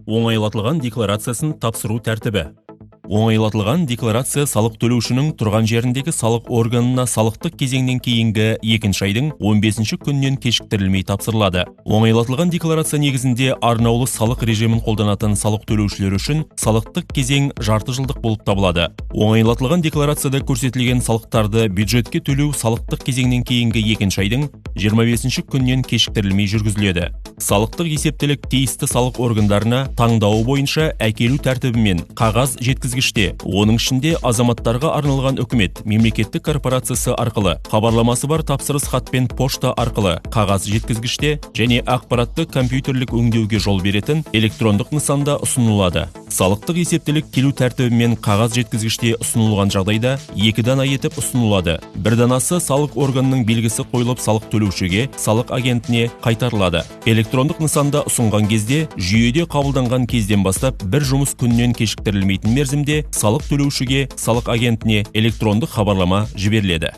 Оңайлатылған декларациясын тапсыру тәртібі. Оңайлатылған декларация салық төлеушінің тұрған жеріндегі салық органына салықтық кезеңнен кейінгі екінші айдың 15-ші күннен кешіктірілмей тапсырылады. Оңайлатылған декларация негізінде арнаулы салық режимін қолданатын салық төлеушілер үшін салықтық кезең жарты жылдық болып табылады. Оңайлатылған декларацияда көрсетілген салықтарды бюджетке төлеу салықтық кезеңнен кейінгі екінші айдың 25-ші күннен кешіктірілмей жүргізіледі. Салықтық есептілік тиісті салық органдарына таңдауы бойынша әкелу тәртібімен қағаз жеткізгіште, оның ішінде азаматтарға арналған үкімет мемлекеттік корпорациясы арқылы, хабарламасы бар тапсырыс хатпен пошта арқылы, қағаз жеткізгіште және ақпаратты компьютерлік өңдеуге жол беретін электрондық нысанда ұсынылады. Салықтық есептілік келу тәртібімен қағаз жеткізгіште ұсынылған жағдайда 2 дана етіп ұсынылады. Бір данасы салық органының белгісі қойылып салық төлеушіге, салық агентіне қайтарылады. Электрондық нысанда ұсынған кезде, жүйеде қабылданған кезден бастап бір жұмыс күннен кешіктірілмейтін мерзімде салық төлеушіге, салық агентіне электрондық хабарлама жіберіледі.